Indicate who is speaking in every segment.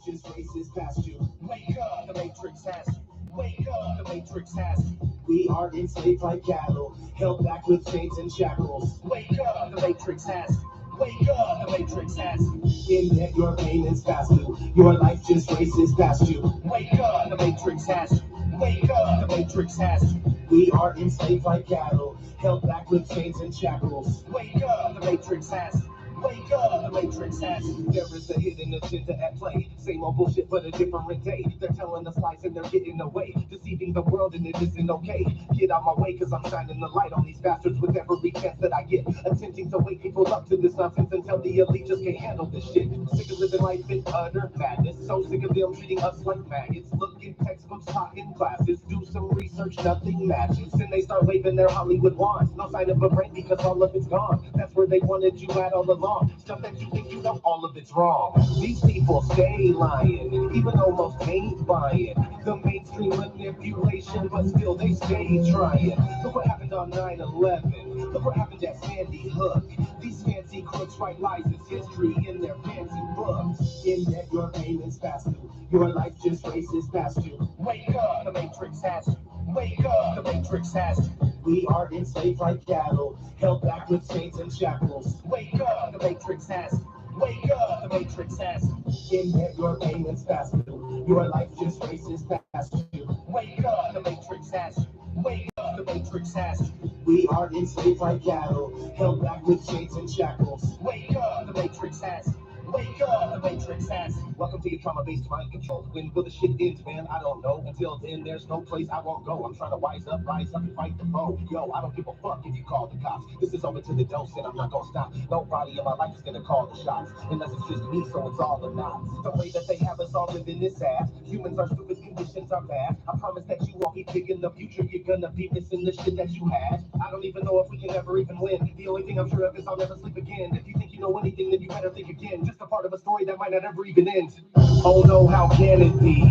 Speaker 1: just races past you. Wake up, the Matrix has you. Wake up, the Matrix has you. We are enslaved like cattle, held back with chains and shackles. Wake up, the Matrix has you. Wake up, the Matrix has you. In that your pain is past you. Your life just races past you. Wake up, the Matrix has you. Wake up, the Matrix has you. We are enslaved like cattle, held back with chains and shackles. Wake up, the Matrix has you. Wake up, the Matrix has you. There is a hidden agenda at play. Same old bullshit, but a different day. They're telling us lies and they're getting away, deceiving the world, and it isn't okay. Get out my way, cause I'm shining the light on these bastards with every chance that I get. Attempting to wake people up to this nonsense until the elite just can't handle this shit. Sick of living life in utter madness. So sick of them treating us like maggots. Look in textbooks, taught in classes. Do some research, nothing matches. Then they start waving their Hollywood wands. No sign of a brain because all of it's gone. That's where they wanted you at all along. Stuff that you think you know, all of it's wrong. These people stay lying, even though most ain't buying the mainstream manipulation, but still they stay trying. Look what happened on 9/11. Look what happened at Sandy Hook. These fancy crooks write lies as history in their fancy books. In that your pain is past you. Your life just races past you. Wake up, the Matrix has you. Wake up, the Matrix has you. We are enslaved like cattle, held back with chains and shackles. Wake up, the Matrix has you. Wake up, the Matrix has you. In that your pain is past you. Your life just races past you. Wake up, the Matrix has you. Wake up, the Matrix has you. We are enslaved like cattle, held back with chains and shackles. Wake up, the Matrix has you. Wake up, the Matrix has you. Welcome to your trauma-based mind control. When will the shit end, man? I don't know. Until then, there's no place I won't go. I'm trying to rise up, and fight the foe. Yo, I don't give a fuck if you call the cops. This is over to the dose, and I'm not gonna stop. Nobody in my life is gonna call the shots, unless it's just me, so it's all or not. The way that they have us all living this ass. Humans are stupid, conditions are bad. I promise that you won't be big in the future. You're gonna be missing the shit that you had. I don't even know if we can ever even win. The only thing I'm sure of is I'll never sleep again. If you think you know anything, then you better think again. Just a part of a story that might not ever even end. Oh no, how can it be?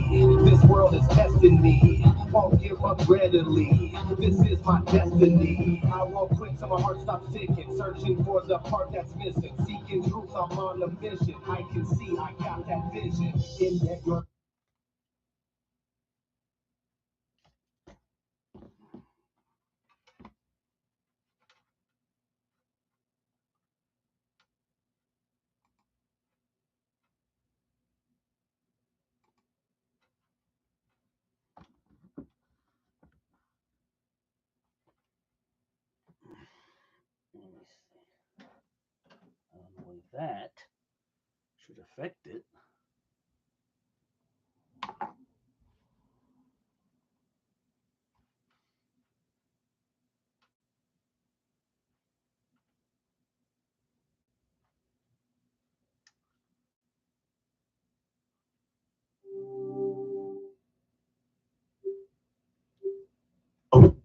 Speaker 1: This world is testing me. Won't give up readily. This is my destiny. I won't quit till my heart stops ticking. Searching for the part that's missing. Seeking truth, I'm on a mission. I can see, I got that vision. In that your let me see. I don't know if that should affect it.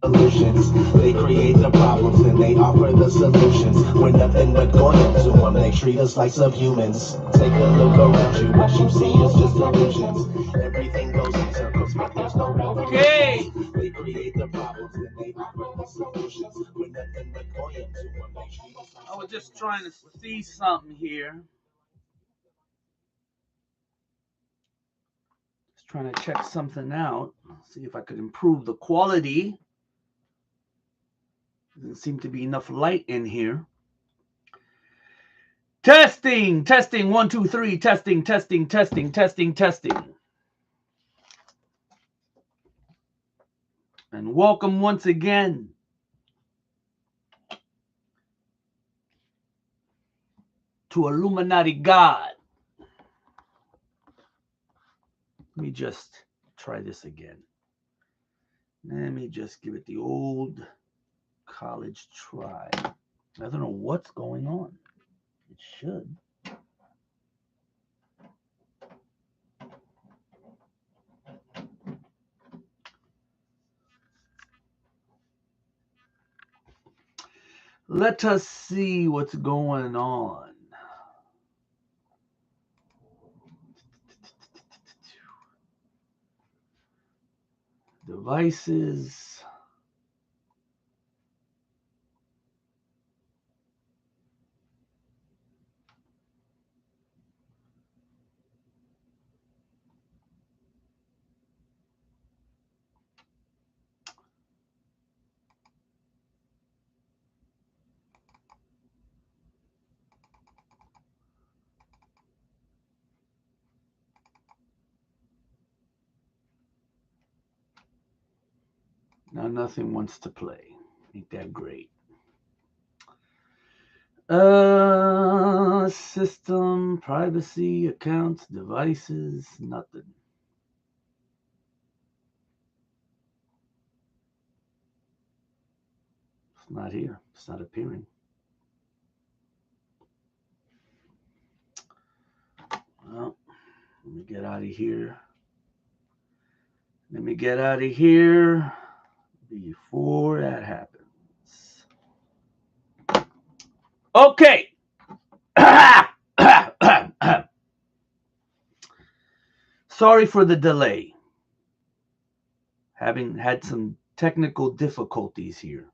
Speaker 1: Illusions. They create the problems and they offer the solutions. We're nothing but going to them. They treat us like subhumans. Take a look around you. What you see is just illusions. Everything goes in circles, but there's no revolution. They create the problems and they offer the solutions. We're nothing but going to them. They treat us like I was just trying to see something here. Just trying to check something out. See if I could improve the quality. Doesn't seem to be enough light in here. Testing, 1, 2, 3, testing. And welcome once again to Illuminati God. Let me just try this again. Let me just give it the old college try. I don't know what's going on. It should. Let us see what's going on. Devices.
Speaker 2: Now nothing wants to play. Ain't that great? System, privacy, accounts, devices, nothing. It's not here. It's not appearing. Well, let me get out of here. Let me get out of here before that happens. Okay. Sorry for the delay. Having had some technical difficulties here.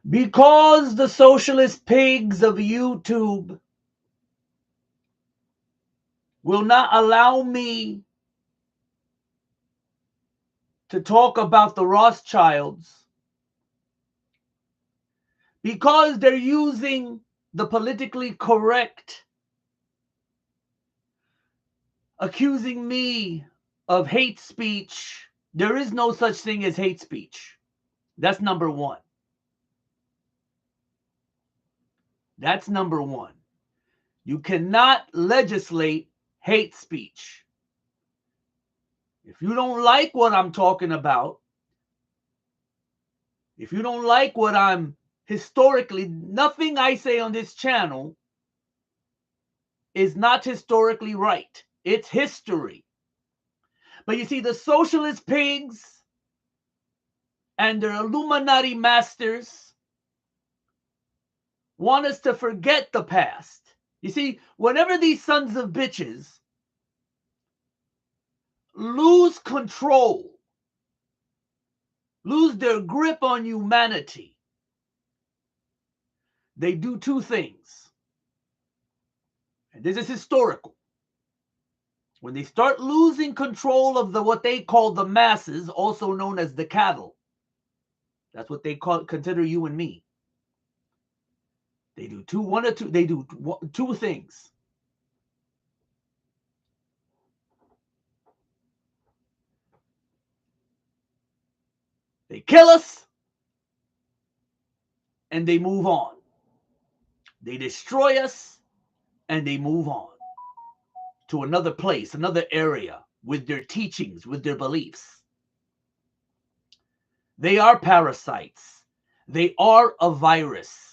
Speaker 2: Because the socialist pigs of YouTube will not allow me to talk about the Rothschilds, because they're using the politically correct, accusing me of hate speech. There is no such thing as hate speech. That's number one. That's number one. You cannot legislate hate speech. If you don't like what I'm talking about, if you don't like what I'm historically, nothing I say on this channel is not historically right. It's history. But you see, the socialist pigs and their Illuminati masters want us to forget the past. You see, whenever these sons of bitches lose control, lose their grip on humanity, they do two things. And this is historical. When they start losing control of what they call the masses, also known as the cattle, that's what they consider you and me. They do two things. They kill us and they move on. They destroy us and they move on to another place, another area with their teachings, with their beliefs. They are parasites. They are a virus.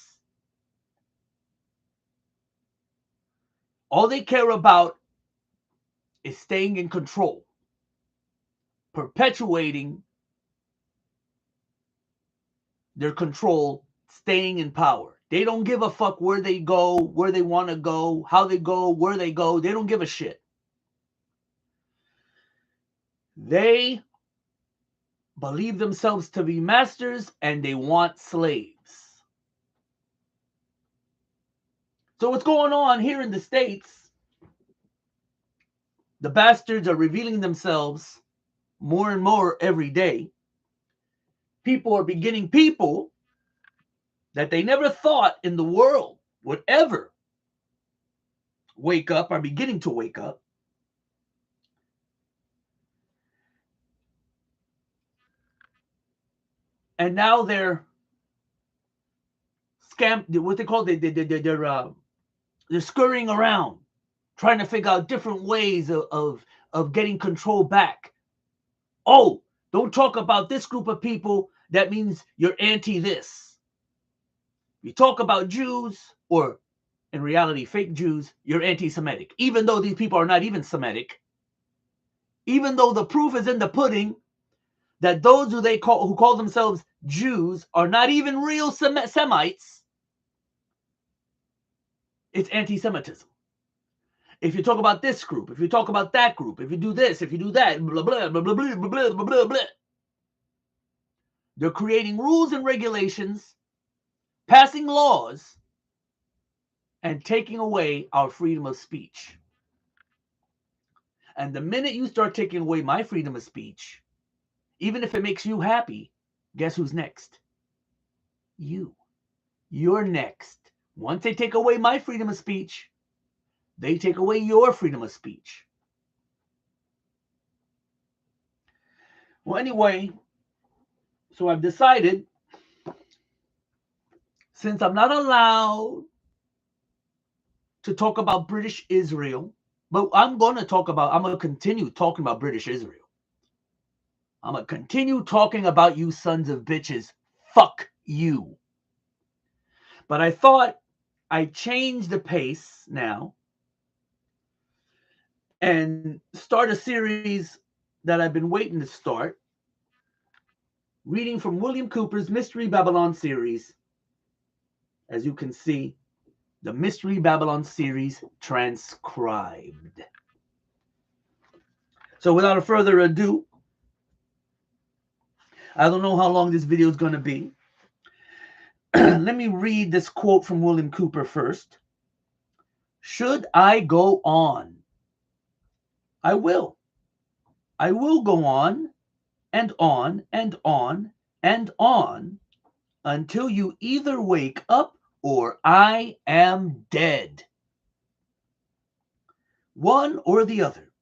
Speaker 2: All they care about is staying in control, perpetuating their control, staying in power. They don't give a fuck where they go, where they want to go, how they go, where they go. They don't give a shit. They believe themselves to be masters and they want slaves. So what's going on here in the States? The bastards are revealing themselves more and more every day. People that they never thought in the world would ever wake up are beginning to wake up. And now they're what they call they're scurrying around, trying to figure out different ways of getting control back. Oh, don't talk about this group of people. That means you're anti this. You talk about Jews, or in reality, fake Jews, you're anti-Semitic. Even though these people are not even Semitic, even though the proof is in the pudding that those who call themselves Jews are not even real Semites, it's anti-Semitism. If you talk about this group, if you talk about that group, if you do this, if you do that, blah, blah, blah, blah, blah, blah, blah, blah, blah. They're creating rules and regulations, passing laws, and taking away our freedom of speech. And the minute you start taking away my freedom of speech, even if it makes you happy, guess who's next? You. You're next. Once they take away my freedom of speech, they take away your freedom of speech. Well, anyway, so I've decided, since I'm not allowed to talk about British Israel, but I'm going to continue talking about British Israel. I'm going to continue talking about you sons of bitches. Fuck you. But I thought I'd change the pace now and start a series that I've been waiting to start, reading from William Cooper's Mystery Babylon series. As you can see, the Mystery Babylon series transcribed. So without further ado, I don't know how long this video is going to be. Let me read this quote from William Cooper first. Should I go on? I will. I will go on and on and on and on until you either wake up or I am dead. One or the other.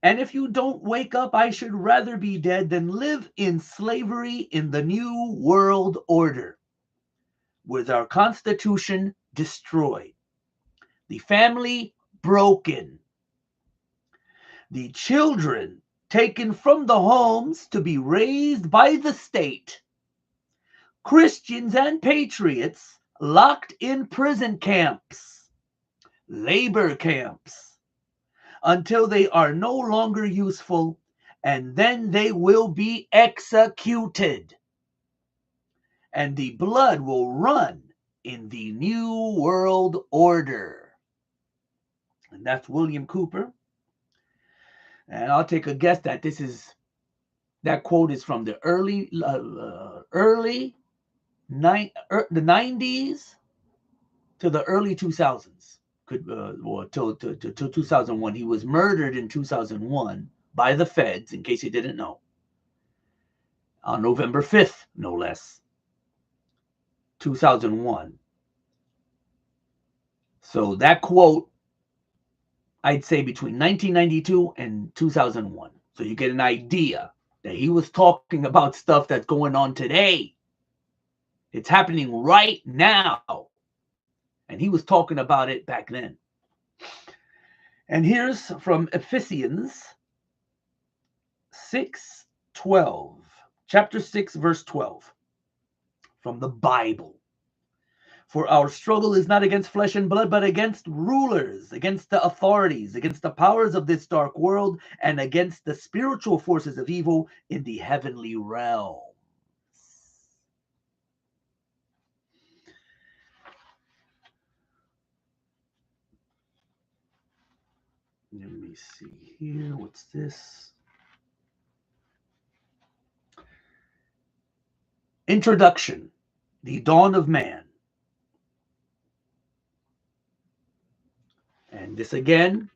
Speaker 2: And if you don't wake up, I should rather be dead than live in slavery in the New World Order, with our Constitution destroyed, the family broken, the children taken from the homes to be raised by the state, Christians and patriots locked in prison camps, labor camps, until they are no longer useful, and then they will be executed. And the blood will run in the New World Order. And that's William Cooper. And I'll take a guess that that quote is from the early the 90s to the early 2000s. Or till 2001. He was murdered in 2001 by the feds, in case you didn't know, on November 5th, no less, 2001. So that quote, I'd say between 1992 and 2001. So you get an idea that he was talking about stuff that's going on today. It's happening right now. And he was talking about it back then. And here's from Ephesians 6:12, chapter 6, verse 12, from the Bible. For our struggle is not against flesh and blood, but against rulers, against the authorities, against the powers of this dark world, and against the spiritual forces of evil in the heavenly realms. Let me see here. What's this? Introduction. The Dawn of Man. And this again,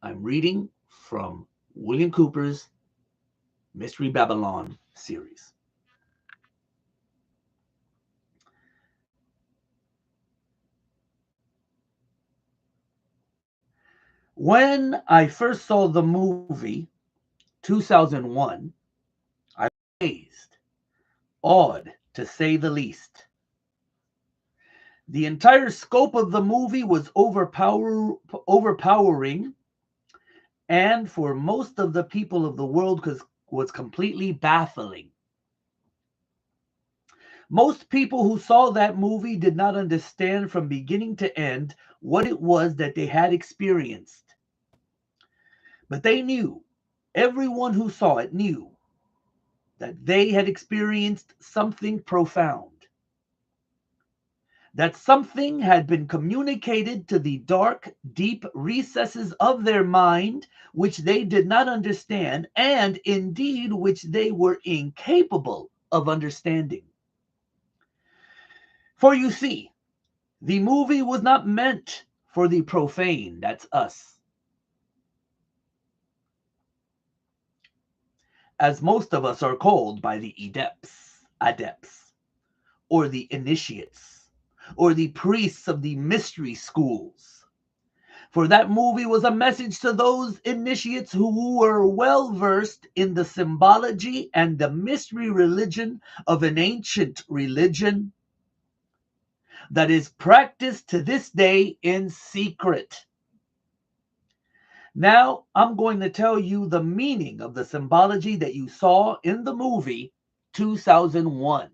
Speaker 2: I'm reading from William Cooper's Mystery Babylon series. When I first saw the movie 2001, I was amazed, awed to say the least. The entire scope of the movie was overpowering, and for most of the people of the world was completely baffling. Most people who saw that movie did not understand from beginning to end what it was that they had experienced. But they knew, everyone who saw it knew, that they had experienced something profound. That something had been communicated to the dark, deep recesses of their mind, which they did not understand, and indeed which they were incapable of understanding. For you see, the movie was not meant for the profane, that's us, as most of us are called by the adepts, or the initiates, or the priests of the mystery schools. For that movie was a message to those initiates who were well versed in the symbology and the mystery religion of an ancient religion that is practiced to this day in secret. Now, I'm going to tell you the meaning of the symbology that you saw in the movie 2001.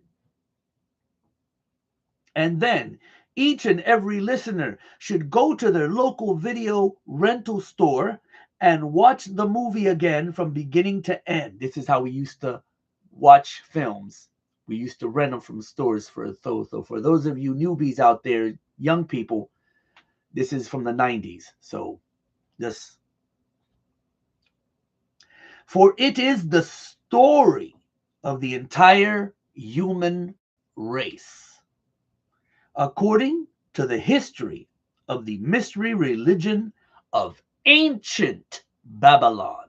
Speaker 2: And then each and every listener should go to their local video rental store and watch the movie again from beginning to end. This is how we used to watch films. We used to rent them from stores for those. So for those of you newbies out there, young people, this is from the 90s. So just, for it is the story of the entire human race, according to the history of the mystery religion of ancient Babylon.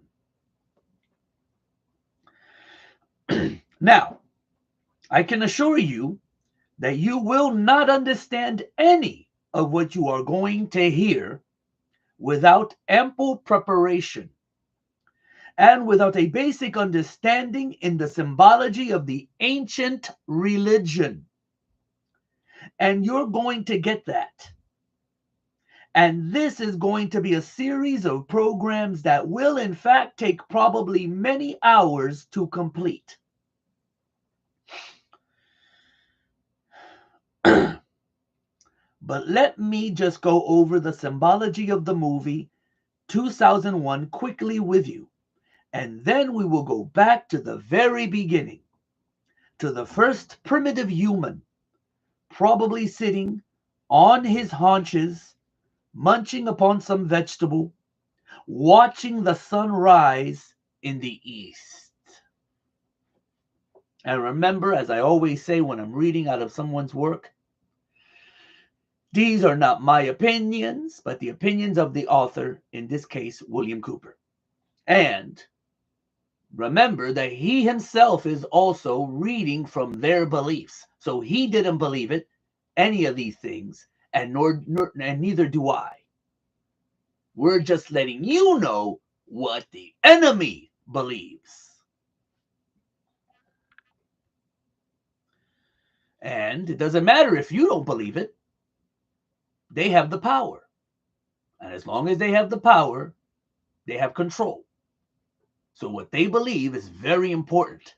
Speaker 2: Now, I can assure you that you will not understand any of what you are going to hear without ample preparation and without a basic understanding in the symbology of the ancient religion. And you're going to get that. And this is going to be a series of programs that will, in fact, take probably many hours to complete. But let me just go over the symbology of the movie 2001 quickly with you. And then we will go back to the very beginning, to the first primitive human, probably sitting on his haunches, munching upon some vegetable, watching the sun rise in the east. And remember, as I always say when I'm reading out of someone's work, these are not my opinions, but the opinions of the author, in this case, William Cooper. And remember that he himself is also reading from their beliefs. So he didn't believe it, any of these things, and neither do I. We're just letting you know what the enemy believes. And it doesn't matter if you don't believe it. They have the power. And as long as they have the power, they have control. So what they believe is very important.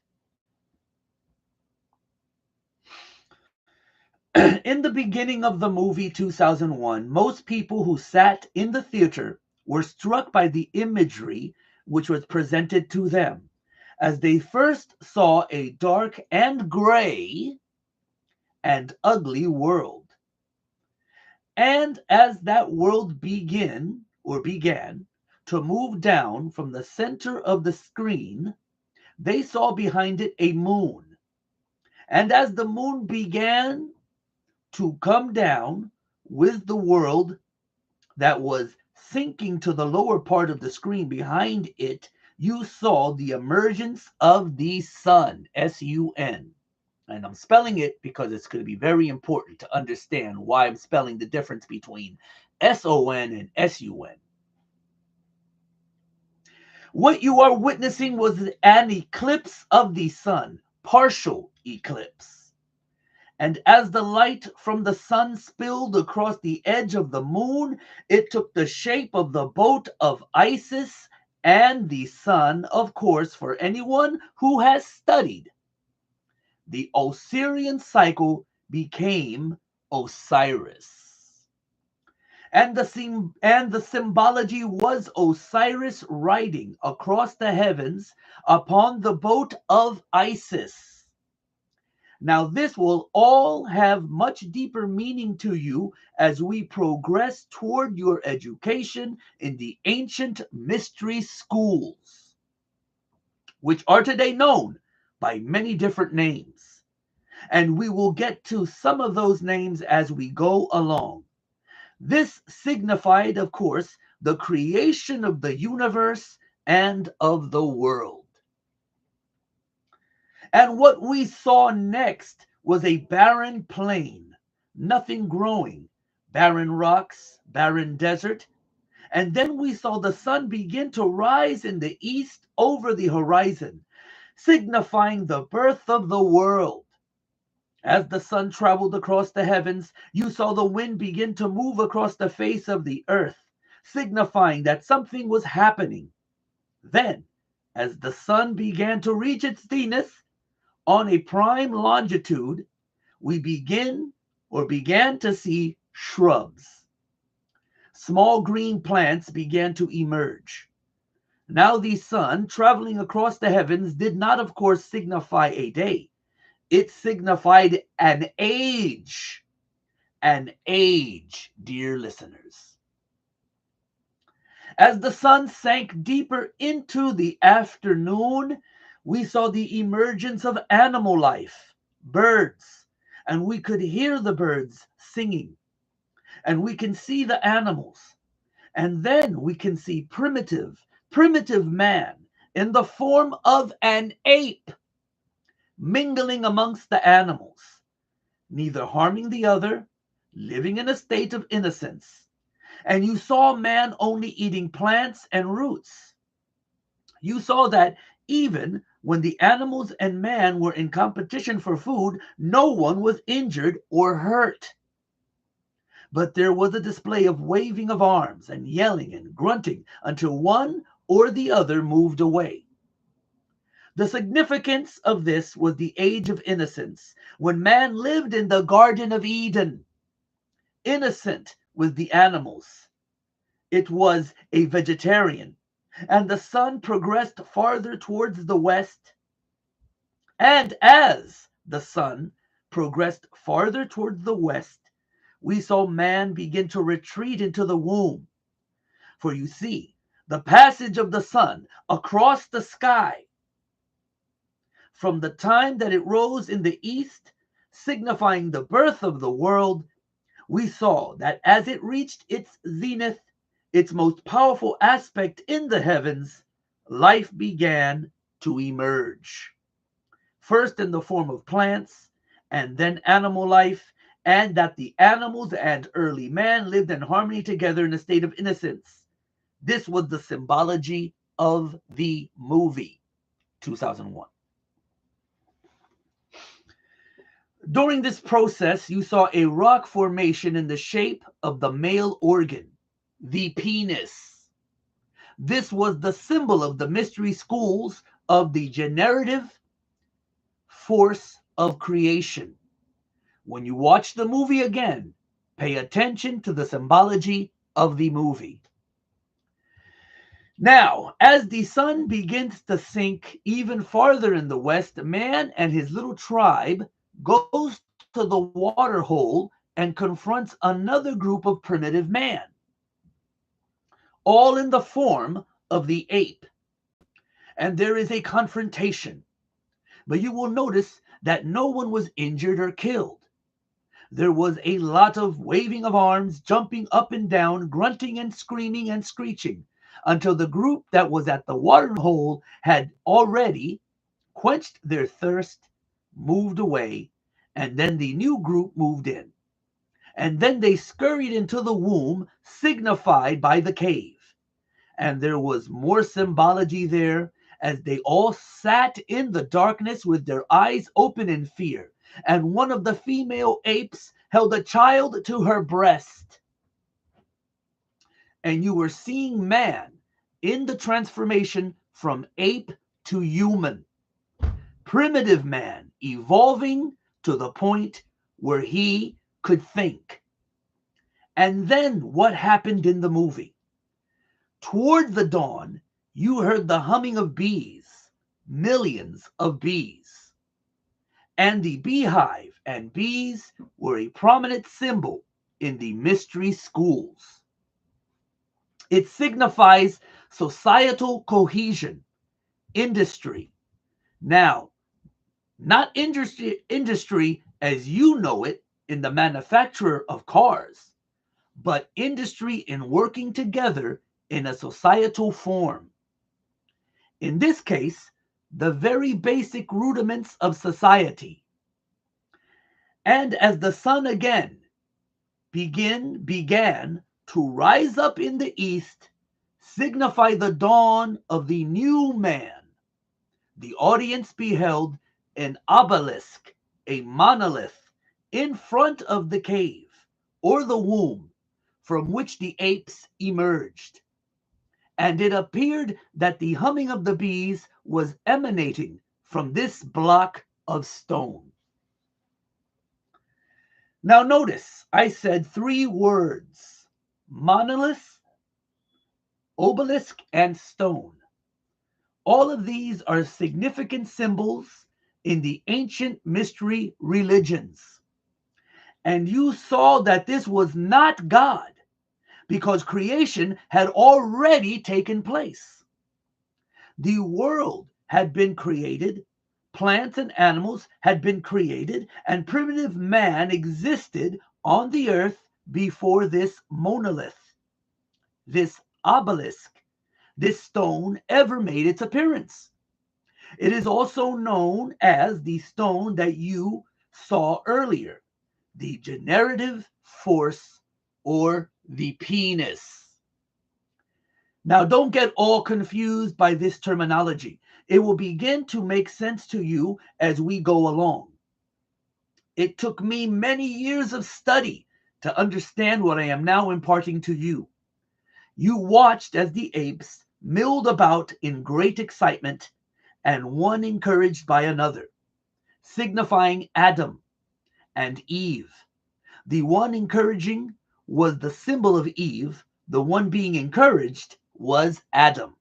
Speaker 2: In the beginning of the movie 2001, most people who sat in the theater were struck by the imagery which was presented to them, as they first saw a dark and gray and ugly world. And as that world began to move down from the center of the screen, they saw behind it a moon. And as the moon began to come down with the world that was sinking to the lower part of the screen behind it, you saw the emergence of the sun, S-U-N. And I'm spelling it because it's going to be very important to understand why I'm spelling the difference between S-O-N and S-U-N. What you are witnessing was an eclipse of the sun, partial eclipse. And as the light from the sun spilled across the edge of the moon, it took the shape of the boat of Isis and the sun, of course, for anyone who has studied. The Osirian cycle became Osiris. And the symbology was Osiris riding across the heavens upon the boat of Isis. Now, this will all have much deeper meaning to you as we progress toward your education in the ancient mystery schools, which are today known by many different names. And we will get to some of those names as we go along. This signified, of course, the creation of the universe and of the world. And what we saw next was a barren plain, nothing growing, barren rocks, barren desert, And then we saw the sun begin to rise in the east over the horizon, signifying the birth of the world. As the sun traveled across the heavens, you saw the wind begin to move across the face of the earth, signifying that something was happening. Then, as the sun began to reach its zenith on a prime longitude, we began to see shrubs. Small green plants began to emerge. Now the sun traveling across the heavens did not, of course, signify a day. It signified an age. An age, dear listeners. As the sun sank deeper into the afternoon, we saw the emergence of animal life, birds, and we could hear the birds singing, and we can see the animals, and then we can see primitive man in the form of an ape mingling amongst the animals, neither harming the other, living in a state of innocence. And you saw man only eating plants and roots. You saw that even when the animals and man were in competition for food, no one was injured or hurt. But there was a display of waving of arms and yelling and grunting until one or the other moved away. The significance of this was the age of innocence, when man lived in the Garden of Eden, innocent with the animals. It was a vegetarian, and the sun progressed farther towards the west. And as the sun progressed farther towards the west, we saw man begin to retreat into the womb. For you see, the passage of the sun across the sky, from the time that it rose in the east, signifying the birth of the world, we saw that as it reached its zenith, its most powerful aspect in the heavens, life began to emerge. First in the form of plants, and then animal life, and that the animals and early man lived in harmony together in a state of innocence. This was the symbology of the movie, 2001. During this process, you saw a rock formation in the shape of the male organ, the penis. This was the symbol of the mystery schools of the generative force of creation. When you watch the movie again, pay attention to the symbology of the movie. Now, as the sun begins to sink even farther in the west, man and his little tribe goes to the water hole and confronts another group of primitive man, all in the form of the ape. And there is a confrontation. But you will notice that no one was injured or killed. There was a lot of waving of arms, jumping up and down, grunting and screaming and screeching, until the group that was at the water hole had already quenched their thirst, moved away, and then the new group moved in. And then they scurried into the womb, signified by the cave. And there was more symbology there, as they all sat in the darkness with their eyes open in fear. And one of the female apes held a child to her breast. And you were seeing man in the transformation from ape to human. Primitive man evolving to the point where he could think. And then what happened in the movie? Toward the dawn, you heard the humming of bees, millions of bees. And the beehive and bees were a prominent symbol in the mystery schools. It signifies societal cohesion, industry. Now, not industry as you know it in the manufacture of cars, but industry in working together in a societal form. In this case, the very basic rudiments of society. And as the sun again began to rise up in the east, signify the dawn of the new man. The audience beheld an obelisk, a monolith, in front of the cave, or the womb, from which the apes emerged. And it appeared that the humming of the bees was emanating from this block of stone. Now notice, I said 3 words: monolith, obelisk, and stone. All of these are significant symbols in the ancient mystery religions. And you saw that this was not God, because creation had already taken place. The world had been created, plants and animals had been created, and primitive man existed on the earth before this monolith, this obelisk, this stone ever made its appearance. It is also known as the stone that you saw earlier, the generative force, or the penis. Now, don't get all confused by this terminology. It will begin to make sense to you as we go along. It took me many years of study to understand what I am now imparting to you. You watched as the apes milled about in great excitement, and one encouraged by another, signifying Adam and Eve. The one encouraging was the symbol of Eve, the one being encouraged was Adam,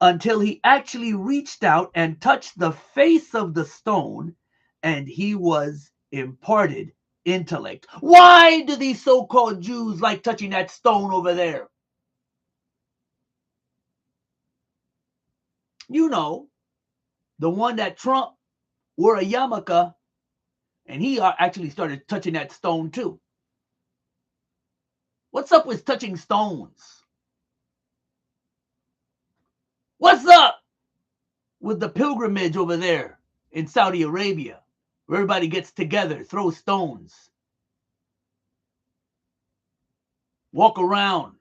Speaker 2: until he actually reached out and touched the face of the stone, and he was imparted intellect. Why do these so-called Jews like touching that stone over there? You know, the one that Trump wore a yarmulke, and he actually started touching that stone too. What's up with touching stones? What's up with the pilgrimage over there in Saudi Arabia, where everybody gets together, throw stones, walk around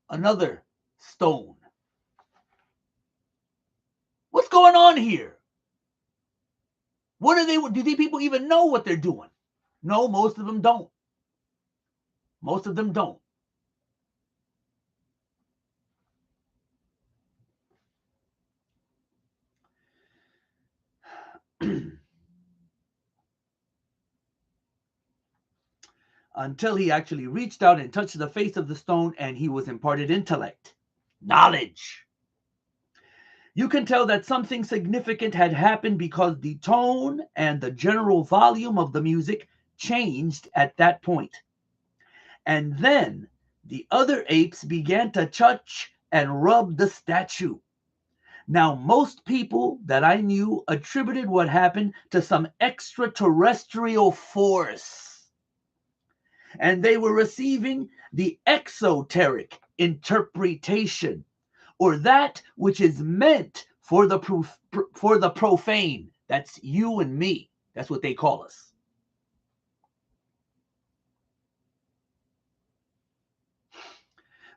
Speaker 2: another stone? What's going on here? What are they? Do these people even know what they're doing? No, most of them don't. Most of them don't. Until he actually reached out and touched the face of the stone, and he was imparted intellect, knowledge. You can tell that something significant had happened because the tone and the general volume of the music changed at that point. And then the other apes began to touch and rub the statue. Now, most people that I knew attributed what happened to some extraterrestrial force, and they were receiving the exoteric interpretation, or that which is meant for the profane. That's you and me. That's what they call us.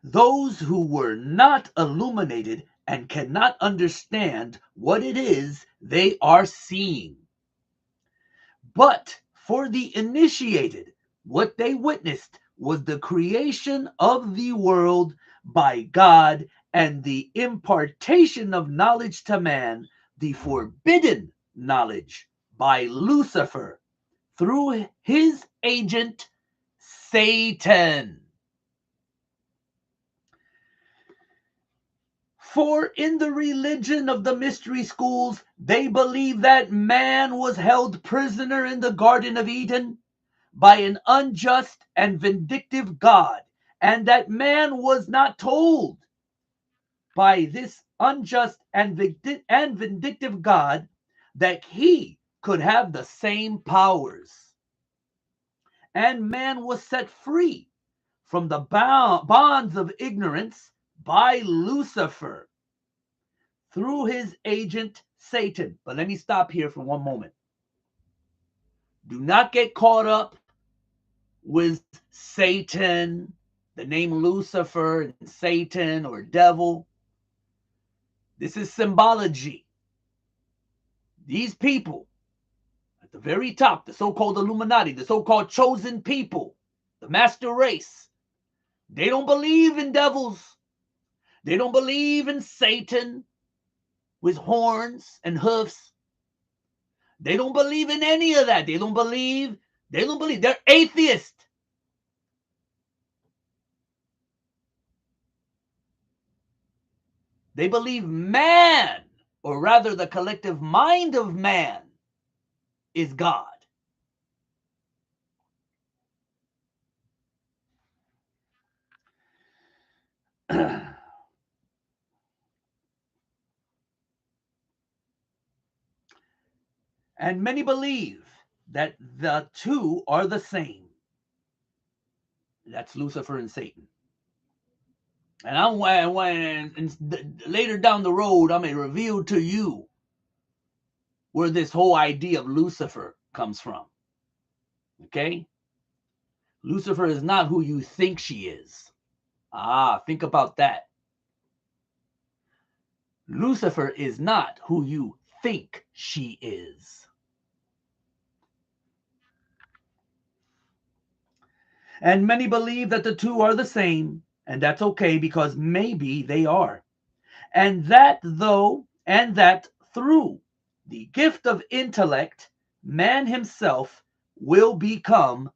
Speaker 2: Those who were not illuminated and cannot understand what it is they are seeing. But for the initiated, what they witnessed was the creation of the world by God and the impartation of knowledge to man, the forbidden knowledge by Lucifer through his agent Satan. For in the religion of the mystery schools, they believe that man was held prisoner in the Garden of Eden by an unjust and vindictive God, and that man was not told by this unjust and vindictive God that he could have the same powers. And man was set free from the bonds of ignorance by Lucifer through his agent Satan. But let me stop here for one moment. Do not get caught up with Satan, the name Lucifer, and Satan or devil. This is symbology. These people at the very top, the so-called Illuminati, the so-called chosen people, the master race, they don't believe in devils. They don't believe in Satan with horns and hoofs. They don't believe in any of that. They don't believe. They're atheists. They believe man, or rather the collective mind of man, is God. And many believe that the two are the same. That's Lucifer and Satan. And later down the road, I may reveal to you where this whole idea of Lucifer comes from. Okay? Lucifer is not who you think she is. Think about that. Lucifer is not who you think she is. And many believe that the two are the same, and that's okay because maybe they are. And that through the gift of intellect, man himself will become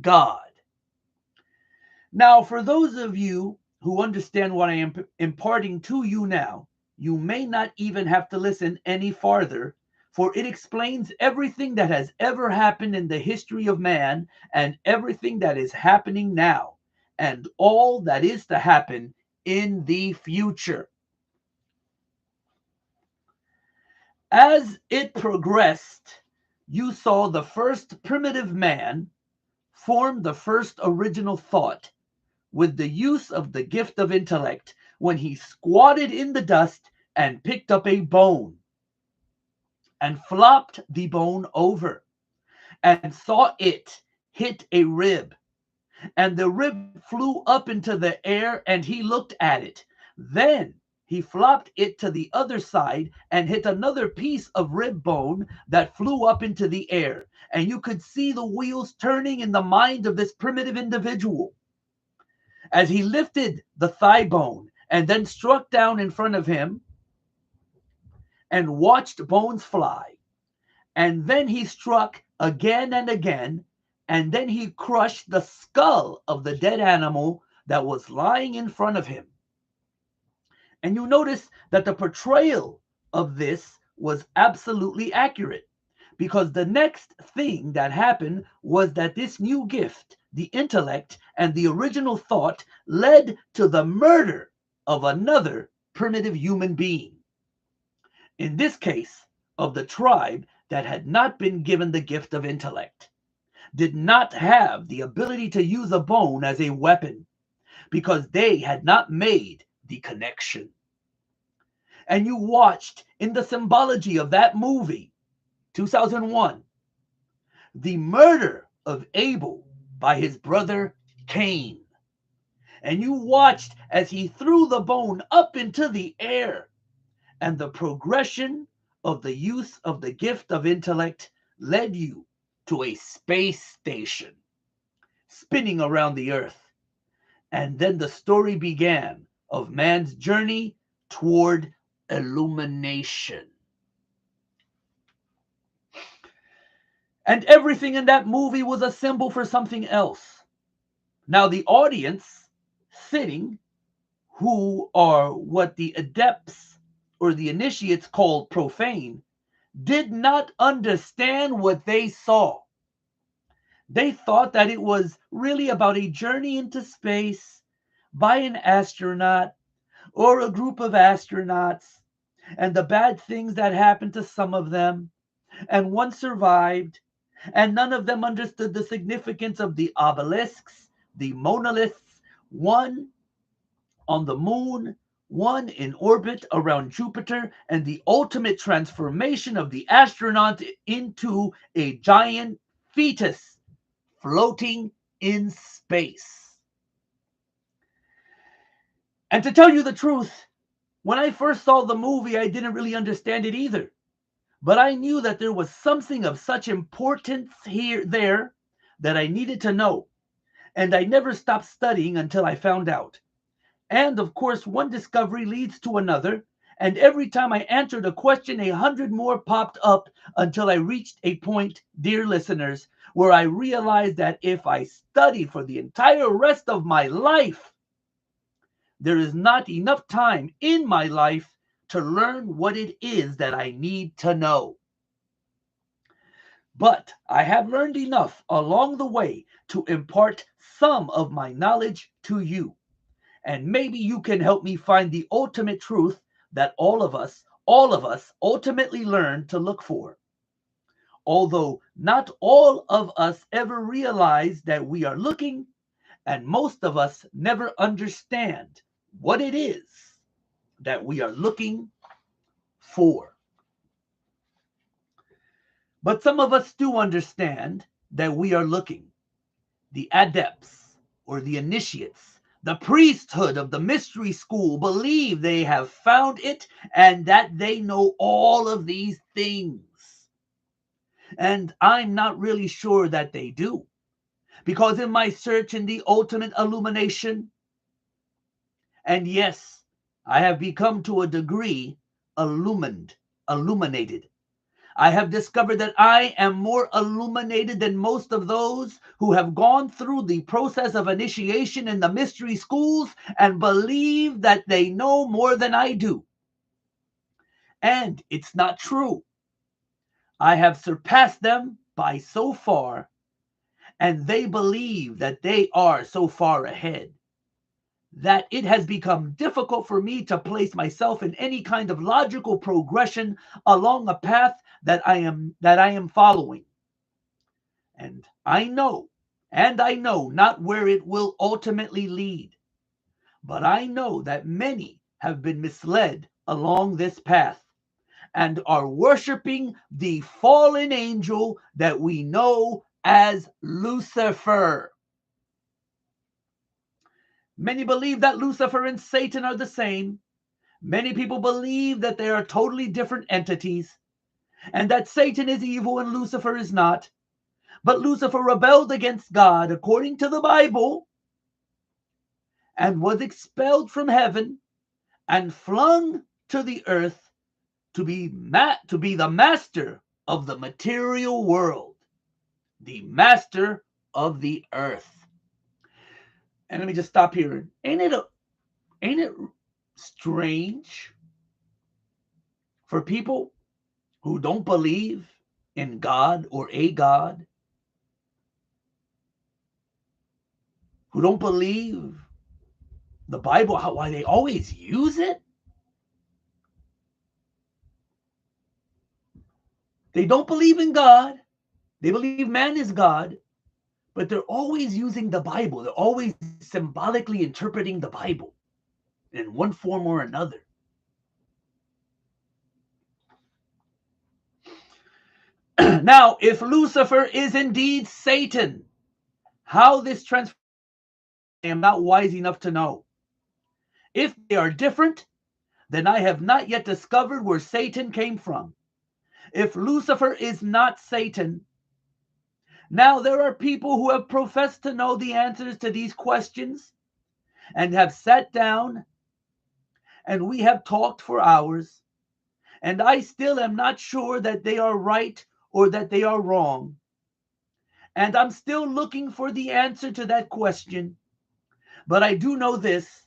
Speaker 2: God. Now, for those of you who understand what I am imparting to you now, you may not even have to listen any farther, for it explains everything that has ever happened in the history of man and everything that is happening now and all that is to happen in the future. As it progressed, you saw the first primitive man form the first original thought with the use of the gift of intellect when he squatted in the dust and picked up a bone and flopped the bone over and saw it hit a rib. And the rib flew up into the air and he looked at it. Then he flopped it to the other side and hit another piece of rib bone that flew up into the air. And you could see the wheels turning in the mind of this primitive individual as he lifted the thigh bone and then struck down in front of him and watched bones fly. And then he struck again and again, and then he crushed the skull of the dead animal that was lying in front of him. And you notice that the portrayal of this was absolutely accurate, because the next thing that happened was that this new gift, the intellect and the original thought, led to the murder of another primitive human being. In this case, of the tribe that had not been given the gift of intellect, did not have the ability to use a bone as a weapon, because they had not made the connection. And you watched in the symbology of that movie, 2001, the murder of Abel by his brother Cain. And you watched as he threw the bone up into the air, and the progression of the use of the gift of intellect led you to a space station spinning around the earth. And then the story began of man's journey toward illumination. And everything in that movie was a symbol for something else. Now, the audience sitting, who are what the adepts or the initiates called profane, did not understand what they saw. They thought that it was really about a journey into space by an astronaut or a group of astronauts, and the bad things that happened to some of them, and one survived, and none of them understood the significance of the obelisks, the monoliths, one on the moon, one in orbit around Jupiter, and the ultimate transformation of the astronaut into a giant fetus floating in space. And to tell you the truth, when I first saw the movie, I didn't really understand it either. But I knew that there was something of such importance there that I needed to know. And I never stopped studying until I found out. And of course, one discovery leads to another. And every time I answered a question, 100 more popped up until I reached a point, dear listeners, where I realized that if I studied for the entire rest of my life, there is not enough time in my life to learn what it is that I need to know. But I have learned enough along the way to impart some of my knowledge to you. And maybe you can help me find the ultimate truth that all of us ultimately learn to look for. Although not all of us ever realize that we are looking, and most of us never understand what it is that we are looking for. But some of us do understand that we are looking. The adepts or the initiates, the priesthood of the mystery school believe they have found it and that they know all of these things. And I'm not really sure that they do. Because in my search in the ultimate illumination, and yes, I have become to a degree illuminated. I have discovered that I am more illuminated than most of those who have gone through the process of initiation in the mystery schools and believe that they know more than I do. And it's not true. I have surpassed them by so far, and they believe that they are so far ahead that it has become difficult for me to place myself in any kind of logical progression along a path that I am following. And I know not where it will ultimately lead, but I know that many have been misled along this path and are worshiping the fallen angel that we know as Lucifer. Many believe that Lucifer and Satan are the same. Many people believe that they are totally different entities and that Satan is evil and Lucifer is not. But Lucifer rebelled against God according to the Bible and was expelled from heaven and flung to the earth to be the master of the material world, the master of the earth. And let me just stop here. Ain't it strange for people who don't believe in God or a God, who don't believe the Bible, why they always use it? They don't believe in God. They believe man is God, but they're always using the Bible. They're always symbolically interpreting the Bible in one form or another. Now, if Lucifer is indeed Satan, how this transforms, I am not wise enough to know. If they are different, then I have not yet discovered where Satan came from. If Lucifer is not Satan, now there are people who have professed to know the answers to these questions and have sat down and we have talked for hours, and I still am not sure that they are right or that they are wrong. And I'm still looking for the answer to that question. But I do know this.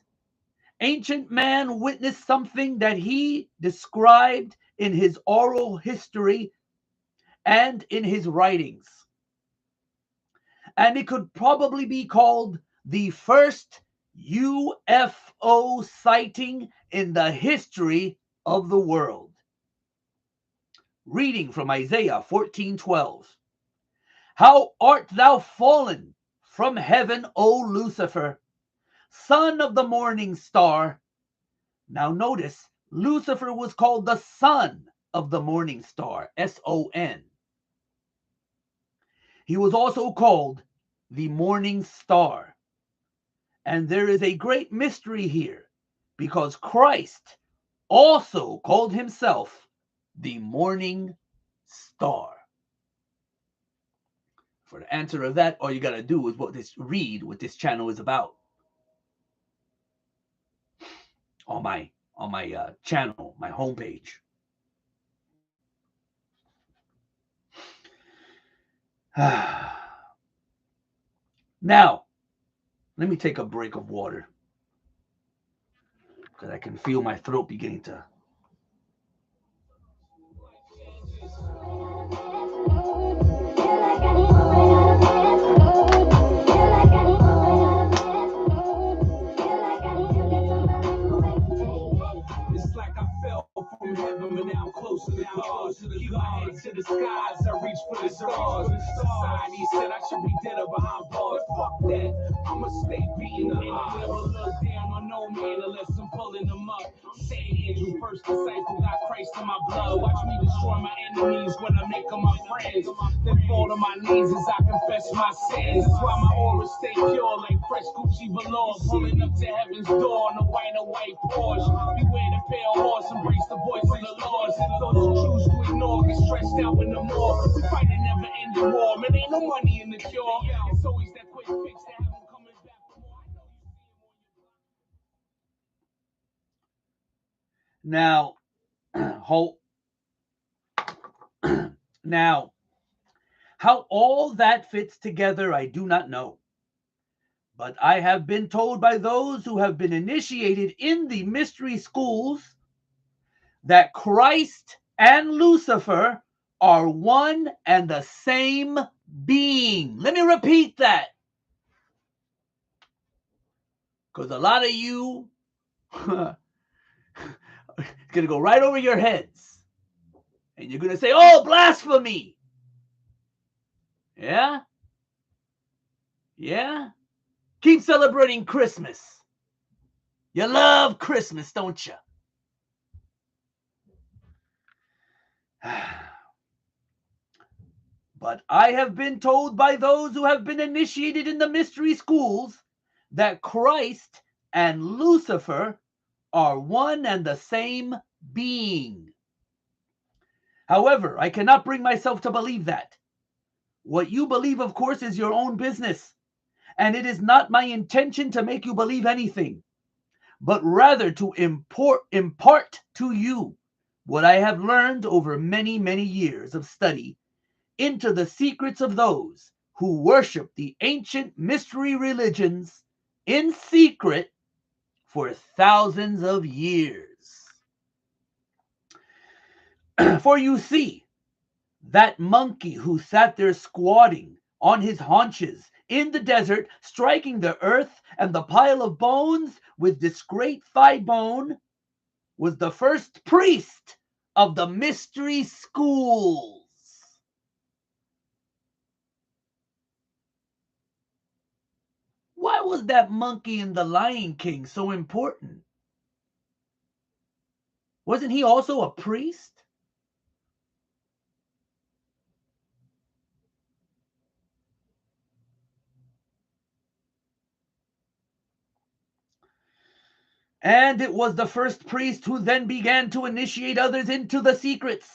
Speaker 2: Ancient man witnessed something that he described in his oral history and in his writings. And it could probably be called the first UFO sighting in the history of the world. Reading from Isaiah 14:12. How art thou fallen from heaven, O Lucifer, son of the morning star. Now notice, Lucifer was called the son of the morning star, S-O-N. He was also called the morning star. And there is a great mystery here, because Christ also called himself the morning star. For the answer of that, all you got to do is read what this channel is about. On my channel, my homepage. Now, let me take a break of water, because I can feel my throat beginning to.
Speaker 1: It's like I fell from heaven, but now I'm close to the stars. Keep my head to the skies, I reach for the stars. Society said I should be dead or behind bars. Fuck that, I'ma stay beating the odds. Never look down on no man unless I'm pulling them up. Saint Andrew, first disciple, got Christ in my blood. Watch me destroy my enemies when I make them my friends. Then fall to my knees as I confess my sins. That's why my aura stay pure like fresh Gucci velour. Pulling up to heaven's door on a white Porsche. Beware the pale horse, embrace the voice of the Lord. Those who choose to ignore get stretched out in the more. We fight a never ending war. Man, ain't no money in the cure. It's always that quick fix to have them coming back for more. I know you see him on your
Speaker 2: Now, how all that fits together, I do not know. But I have been told by those who have been initiated in the mystery schools that Christ and Lucifer are one and the same being. Let me repeat that, because a lot of you it's going to go right over your heads, and you're going to say, oh, blasphemy. Yeah? Keep celebrating Christmas. You love Christmas, don't you? But I have been told by those who have been initiated in the mystery schools that Christ and Lucifer are one and the same being. However, I cannot bring myself to believe that. What you believe, of course, is your own business, and it is not my intention to make you believe anything, but rather to impart to you what I have learned over many, many years of study into the secrets of those who worship the ancient mystery religions in secret for thousands of years. For you see, that monkey who sat there squatting on his haunches in the desert, striking the earth and the pile of bones with this great thigh bone, was the first priest of the mystery schools. Why was that monkey in the Lion King so important? Wasn't he also a priest? And it was the first priest who then began to initiate others into the secrets.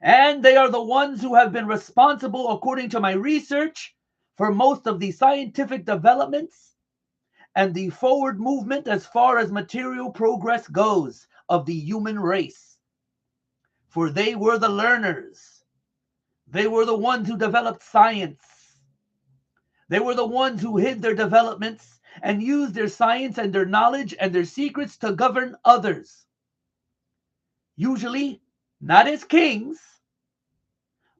Speaker 2: And they are the ones who have been responsible, according to my research, for most of the scientific developments and the forward movement as far as material progress goes of the human race. For they were the learners. They were the ones who developed science. They were the ones who hid their developments and used their science and their knowledge and their secrets to govern others. Usually, not as kings,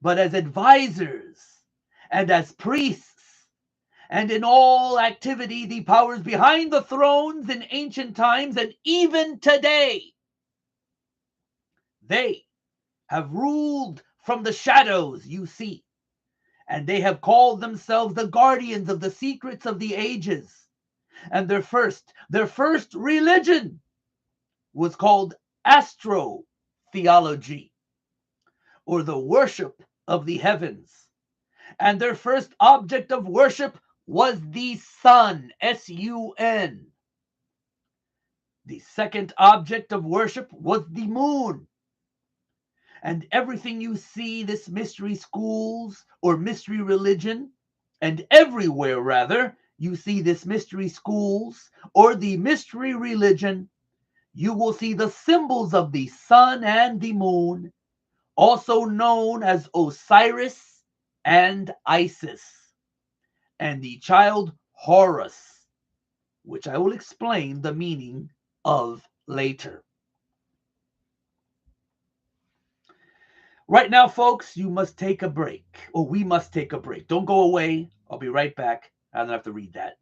Speaker 2: but as advisors and as priests, and in all activity, the powers behind the thrones in ancient times and even today. They have ruled from the shadows, you see, and they have called themselves the guardians of the secrets of the ages. And their first religion was called astrotheology, or the worship of the heavens. And their first object of worship was the sun, S-U-N. The second object of worship was the moon. And everything you see, this mystery schools or mystery religion, and everywhere rather, you see this mystery schools or the mystery religion, you will see the symbols of the sun and the moon, also known as Osiris and Isis, and the child Horus, which I will explain the meaning of later. Right now, folks, you must take a break, or we must take a break. Don't go away. I'll be right back. I don't have to read that.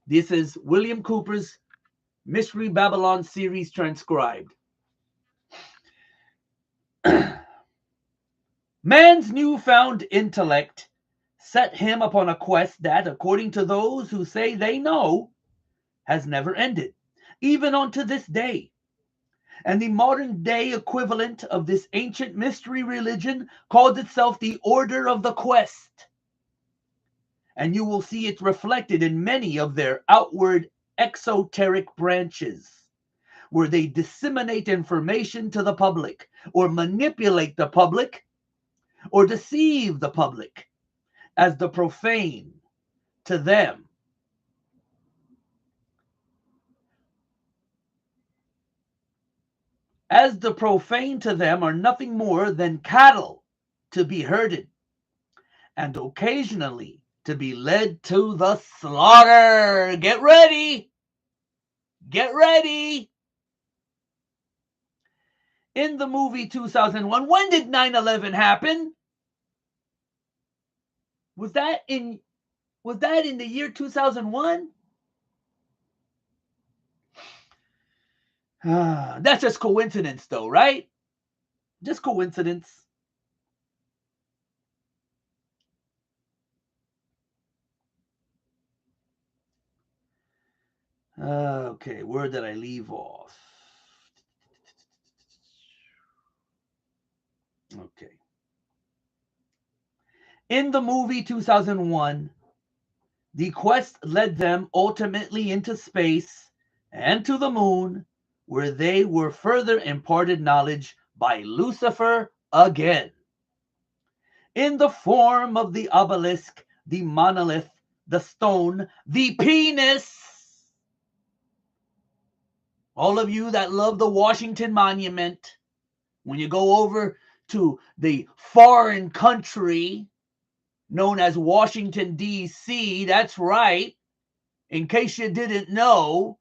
Speaker 2: This is William Cooper's Mystery Babylon series transcribed. Man's newfound intellect set him upon a quest that, according to those who say they know, has never ended, even unto this day. And the modern day equivalent of this ancient mystery religion calls itself the Order of the Quest. And you will see it reflected in many of their outward exoteric branches, where they disseminate information to the public, or manipulate the public, or deceive the public, as the profane to them. As the profane to them are nothing more than cattle to be herded, and occasionally to be led to the slaughter. Get ready! Get ready! In the movie 2001, when did 9/11 happen? Was that in the year 2001? That's just coincidence, though, right? Just coincidence. Okay, where did I leave off? Okay. In the movie 2001, the quest led them ultimately into space and to the moon, where they were further imparted knowledge by Lucifer again, in the form of the obelisk, the monolith, the stone, the penis. All of you that love the Washington Monument, when you go over to the foreign country known as Washington, D.C., that's right, in case you didn't know,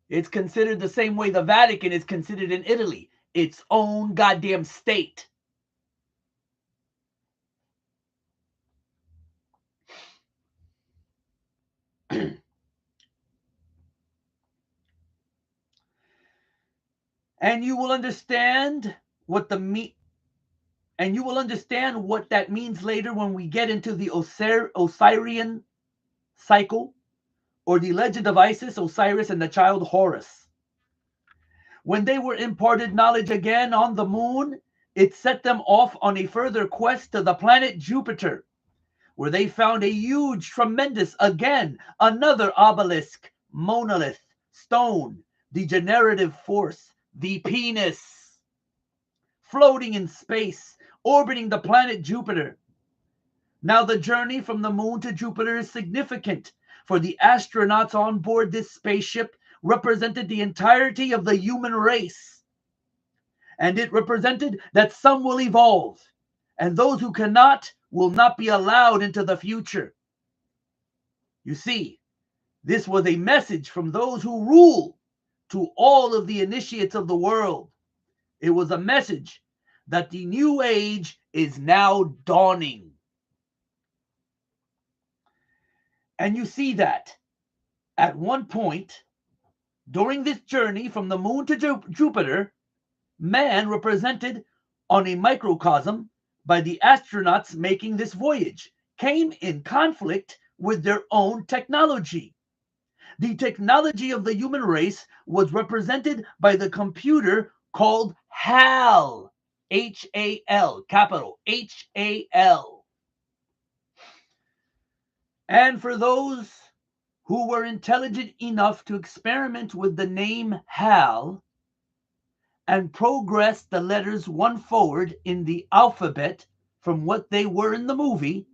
Speaker 2: it's considered the same way the Vatican is considered in Italy, its own goddamn state. And you will understand what that means later when we get into the Osirian cycle, or the legend of Isis, Osiris, and the child Horus. When they were imparted knowledge again on the moon, it set them off on a further quest to the planet Jupiter, where they found a huge, tremendous, again, another obelisk, monolith, stone, the generative force, the penis, floating in space, orbiting the planet Jupiter. Now the journey from the moon to Jupiter is significant, for the astronauts on board this spaceship represented the entirety of the human race. And it represented that some will evolve, and those who cannot will not be allowed into the future. You see, this was a message from those who rule to all of the initiates of the world. It was a message that the new age is now dawning. And you see that at one point during this journey from the moon to Jupiter, man represented on a microcosm by the astronauts making this voyage came in conflict with their own technology. The technology of the human race was represented by the computer called HAL, H-A-L, capital H-A-L. And for those who were intelligent enough to experiment with the name HAL and progress the letters one forward in the alphabet from what they were in the movie,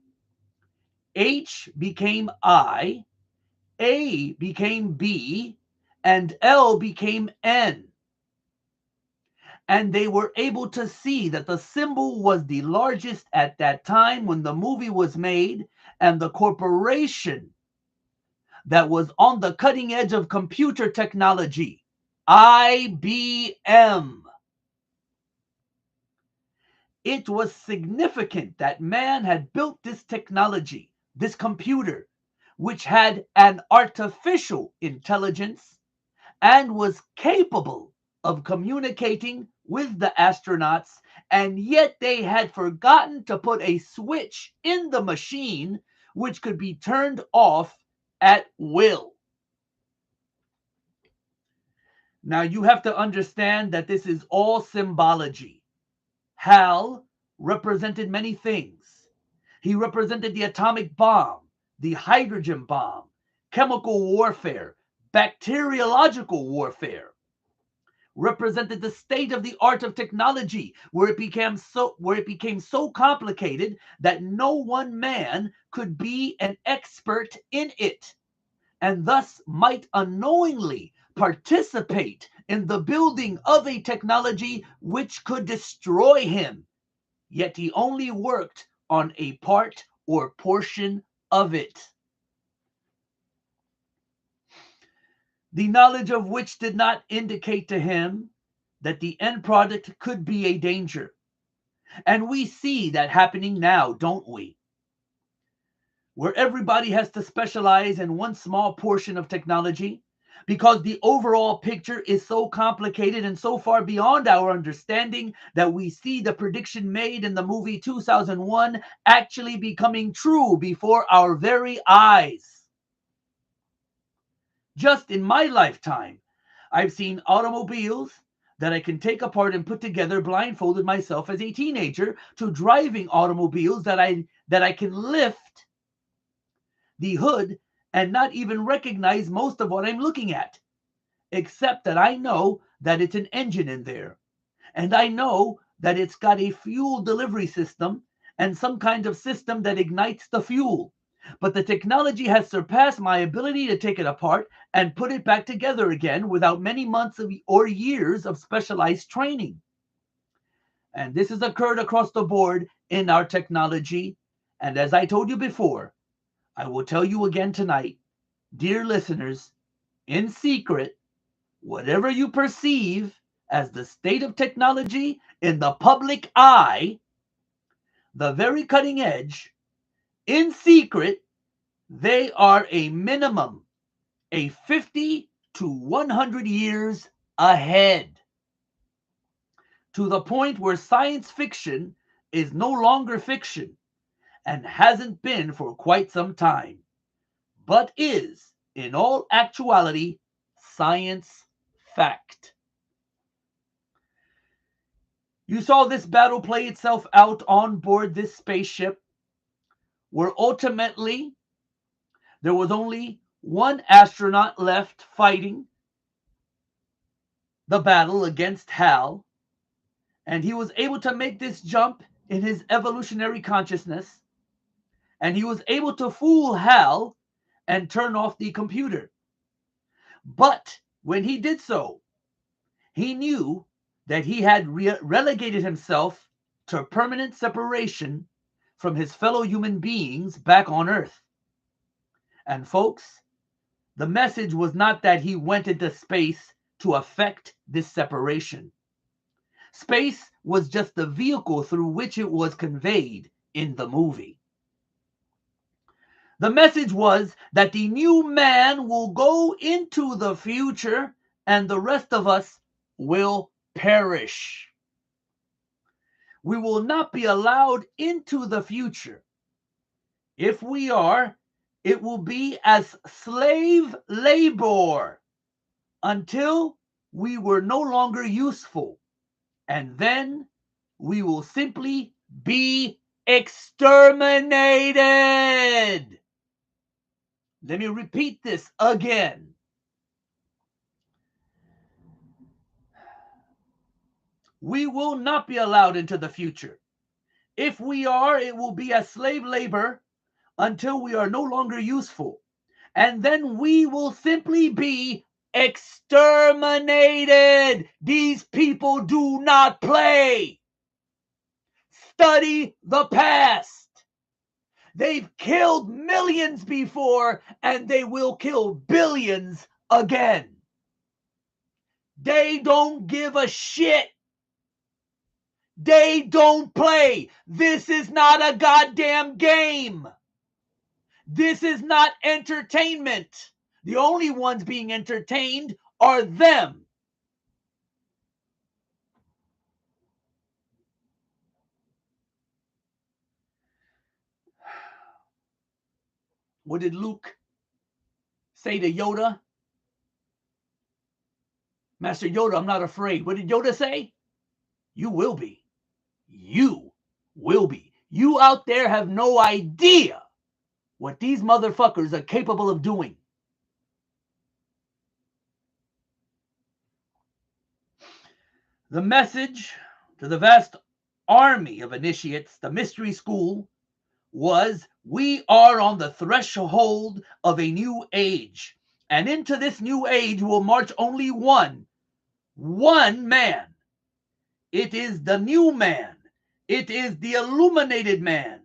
Speaker 2: H became I, A became B, and L became N. And they were able to see that the symbol was the largest at that time when the movie was made, and the corporation that was on the cutting edge of computer technology, IBM. It was significant that man had built this technology, this computer, which had an artificial intelligence and was capable of communicating with the astronauts, and yet they had forgotten to put a switch in the machine which could be turned off at will. Now you have to understand that this is all symbology. HAL represented many things. He represented the atomic bomb, the hydrogen bomb, chemical warfare, bacteriological warfare. Represented the state of the art of technology, where it became so complicated that no one man could be an expert in it, and thus might unknowingly participate in the building of a technology which could destroy him, yet he only worked on a part or portion of it. The knowledge of which did not indicate to him that the end product could be a danger. And we see that happening now, don't we? Where everybody has to specialize in one small portion of technology because the overall picture is so complicated and so far beyond our understanding that we see the prediction made in the movie 2001 actually becoming true before our very eyes. Just in my lifetime, I've seen automobiles that I can take apart and put together, blindfolded myself as a teenager, to driving automobiles that I can lift the hood and not even recognize most of what I'm looking at, except that I know that it's an engine in there. And I know that it's got a fuel delivery system and some kind of system that ignites the fuel. But the technology has surpassed my ability to take it apart and put it back together again without many months or years of specialized training. And this has occurred across the board in our technology. And as I told you before, I will tell you again tonight, dear listeners, in secret, whatever you perceive as the state of technology in the public eye, the very cutting edge, in secret, they are a minimum, a 50 to 100 years ahead. To the point where science fiction is no longer fiction and hasn't been for quite some time, but is, in all actuality, science fact. You saw this battle play itself out on board this spaceship, where ultimately there was only one astronaut left fighting the battle against HAL, and he was able to make this jump in his evolutionary consciousness, and he was able to fool HAL and turn off the computer. But when he did so, he knew that he had relegated himself to permanent separation from his fellow human beings back on Earth. And folks, the message was not that he went into space to affect this separation. Space was just the vehicle through which it was conveyed in the movie. The message was that the new man will go into the future and the rest of us will perish. We will not be allowed into the future. If we are, it will be as slave labor until we were no longer useful And then we will simply be exterminated. Let me repeat this again. We will not be allowed into the future. If we are, it will be as slave labor until we are no longer useful. And then we will simply be exterminated. These people do not play. Study the past. They've killed millions before, and they will kill billions again. They don't give a shit. They don't play. This is not a goddamn game. This is not entertainment. The only ones being entertained are them. What did Luke say to Yoda? Master Yoda, I'm not afraid. What did Yoda say? You will be. You will be. You out there have no idea what these motherfuckers are capable of doing. The message to the vast army of initiates, the mystery school, was we are on the threshold of a new age. And into this new age will march only one man. It is the new man. It is the illuminated man.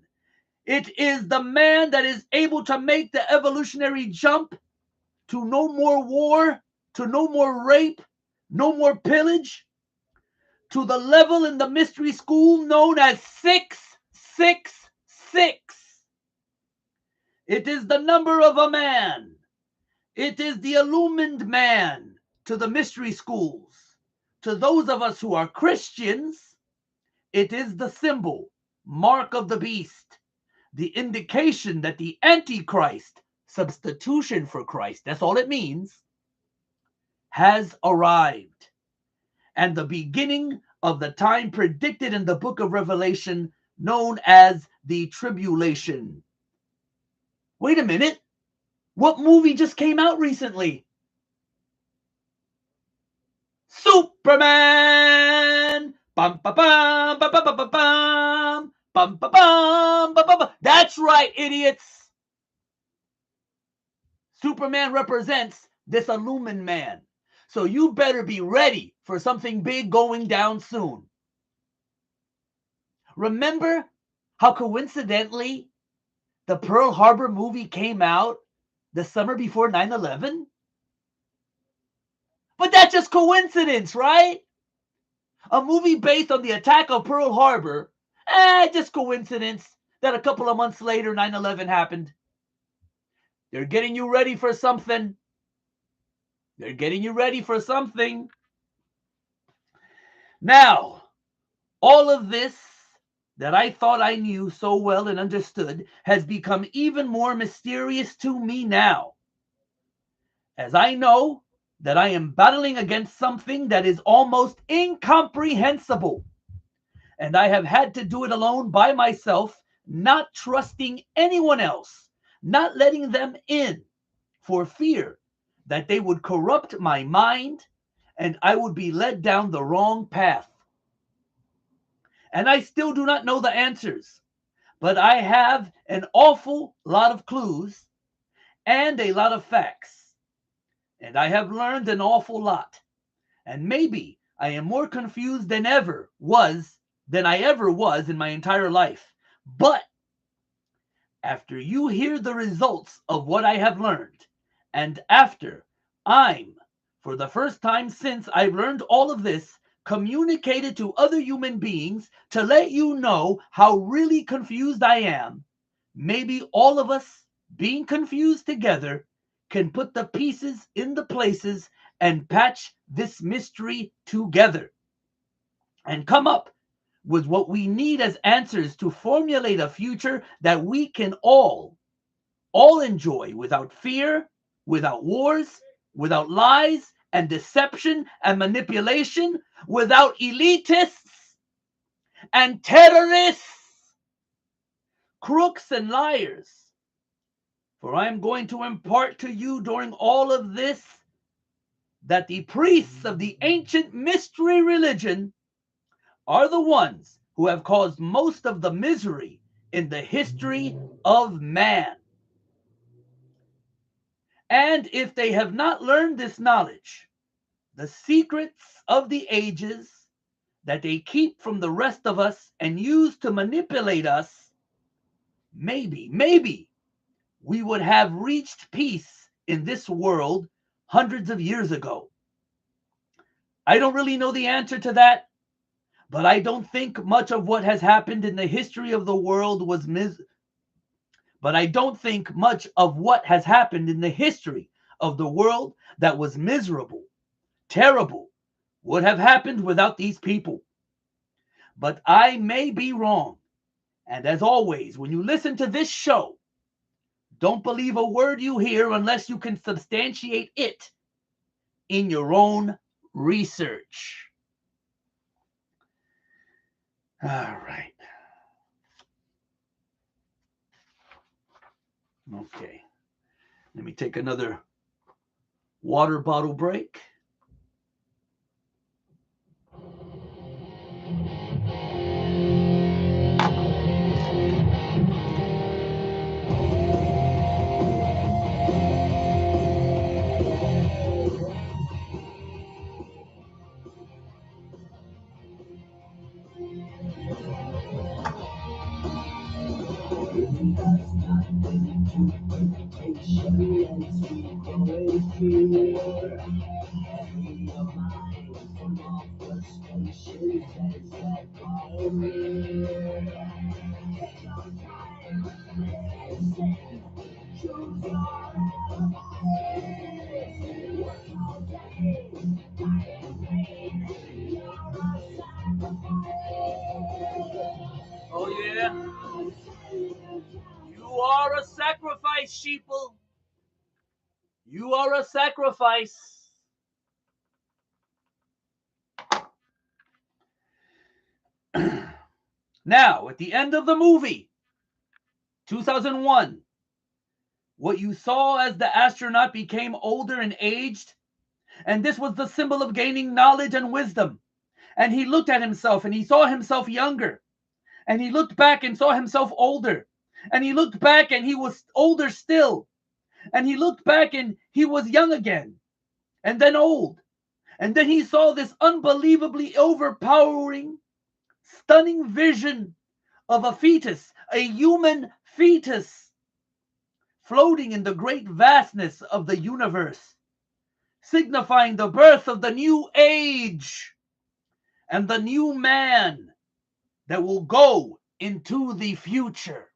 Speaker 2: It is the man that is able to make the evolutionary jump to no more war, to no more rape, no more pillage, to the level in the mystery school known as 666. It is the number of a man. It is the illumined man to the mystery schools. To those of us who are Christians, it is the symbol, mark of the beast, the indication that the Antichrist, substitution for Christ, that's all it means, has arrived. And the beginning of the time predicted in the book of Revelation, known as the tribulation. Wait a minute. What movie just came out recently? Superman! Bum, ba, bum, ba, ba, ba, ba, bum. Bum, ba, bum, ba, ba, ba. That's right, idiots. Superman represents this illumined man. So you better be ready for something big going down soon. Remember how coincidentally the Pearl Harbor movie came out the summer before 9/11? But that's just coincidence, right? A movie based on the attack of Pearl Harbor, just coincidence that a couple of months later 9/11 happened. They're getting you ready for something. They're getting you ready for something. Now, all of this that I thought I knew so well and understood has become even more mysterious to me now, as I know that I am battling against something that is almost incomprehensible. And I have had to do it alone by myself, not trusting anyone else, not letting them in for fear that they would corrupt my mind and I would be led down the wrong path. And I still do not know the answers, but I have an awful lot of clues and a lot of facts. And I have learned an awful lot. And maybe I am more confused than I ever was in my entire life. But after you hear the results of what I have learned, and after I'm, for the first time since I've learned all of this, communicated to other human beings to let you know how really confused I am, maybe all of us being confused together can put the pieces in the places and patch this mystery together and come up with what we need as answers to formulate a future that we can all enjoy without fear, without wars, without lies, and deception and manipulation, without elitists and terrorists, crooks and liars. For I am going to impart to you during all of this that the priests of the ancient mystery religion are the ones who have caused most of the misery in the history of man. And if they have not learned this knowledge, the secrets of the ages that they keep from the rest of us and use to manipulate us, maybe we would have reached peace in this world hundreds of years ago. I don't really know the answer to that, but I don't think much of what has happened in the history of the world was but I don't think much of what has happened in the history of the world that was miserable, terrible, would have happened without these people. But I may be wrong. And as always, when you listen to this show, don't believe a word you hear unless you can substantiate it in your own research. All right. Okay. Let me take another water bottle break. Oh, yeah. You are a sacrifice, sheeple. You are a sacrifice. Now, at the end of the movie, 2001, what you saw as the astronaut became older and aged, and this was the symbol of gaining knowledge and wisdom. And he looked at himself and he saw himself younger. And he looked back and saw himself older. And he looked back and he was older still. And he looked back and he was young again. And then old. And then he saw this unbelievably overpowering, stunning vision of a fetus, a human fetus, floating in the great vastness of the universe, signifying the birth of the new age and the new man that will go into the future.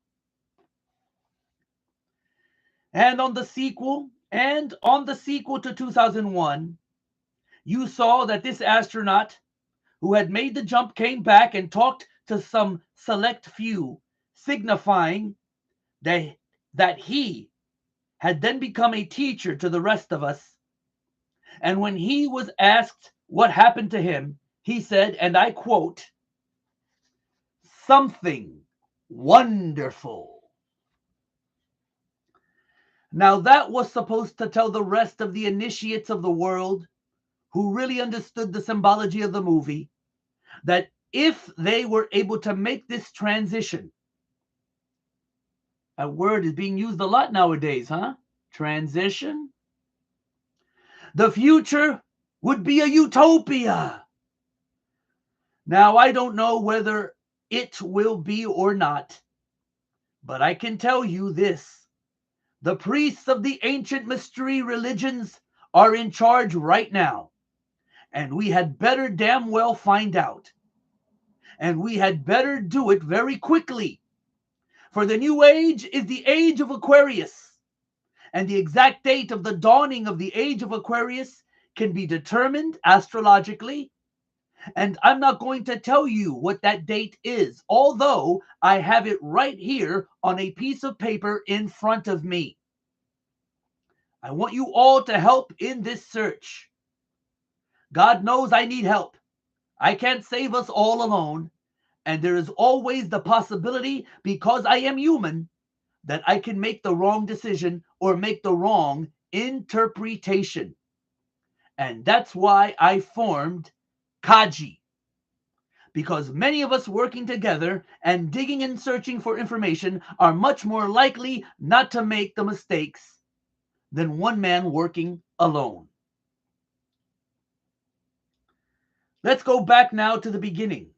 Speaker 2: And on the sequel to 2001, you saw that this astronaut who had made the jump came back and talked to some select few, signifying that he had then become a teacher to the rest of us. And when he was asked what happened to him, he said, and I quote, "Something wonderful." Now that was supposed to tell the rest of the initiates of the world who really understood the symbology of the movie that if they were able to make this transition, a word is being used a lot nowadays, huh? Transition. The future would be a utopia. Now, I don't know whether it will be or not, but I can tell you this. The priests of the ancient mystery religions are in charge right now, and we had better damn well find out. And we had better do it very quickly, for the new age is the age of Aquarius, and the exact date of the dawning of the age of Aquarius can be determined astrologically. And I'm not going to tell you what that date is, although I have it right here on a piece of paper in front of me. I want you all to help in this search. God knows I need help. I can't save us all alone. And there is always the possibility, because I am human, that I can make the wrong decision or make the wrong interpretation. And that's why I formed Kaji. Because many of us working together and digging and searching for information are much more likely not to make the mistakes than one man working alone. Let's go back now to the beginning.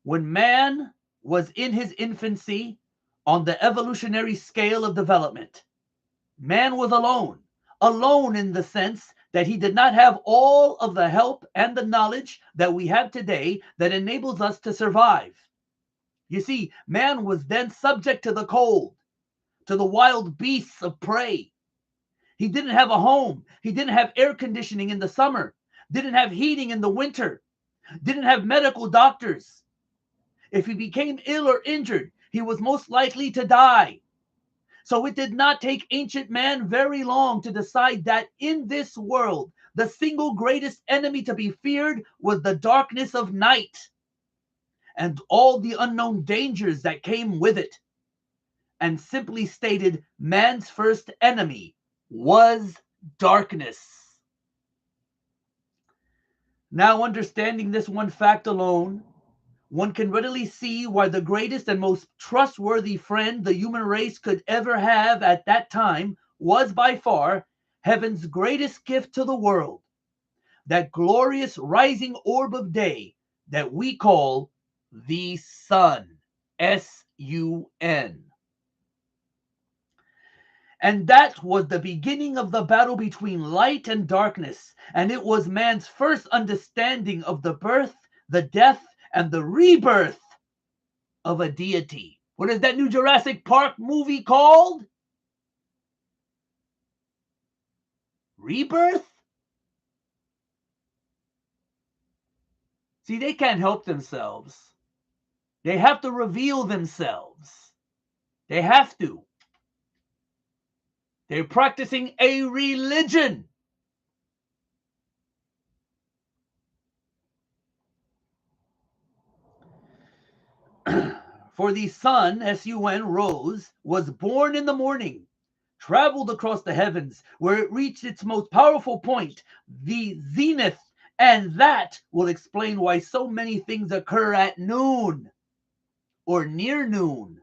Speaker 2: When man was in his infancy on the evolutionary scale of development, man was alone. Alone in the sense that he did not have all of the help and the knowledge that we have today that enables us to survive. You see, man was then subject to the cold, to the wild beasts of prey. He didn't have a home. He didn't have air conditioning in the summer, didn't have heating in the winter, didn't have medical doctors. If he became ill or injured, he was most likely to die. So it did not take ancient man very long to decide that in this world, the single greatest enemy to be feared was the darkness of night and all the unknown dangers that came with it. And simply stated, man's first enemy was darkness. Now, understanding this one fact alone, one can readily see why the greatest and most trustworthy friend the human race could ever have at that time was by far heaven's greatest gift to the world, that glorious rising orb of day that we call the sun, S-U-N. And that was the beginning of the battle between light and darkness, and it was man's first understanding of the birth, the death, and the rebirth of a deity. What is that new Jurassic Park movie called? Rebirth? See, they can't help themselves. They have to reveal themselves. They have to. They're practicing a religion. For the sun, S-U-N, rose, was born in the morning, traveled across the heavens, where it reached its most powerful point, the zenith, and that will explain why so many things occur at noon or near noon.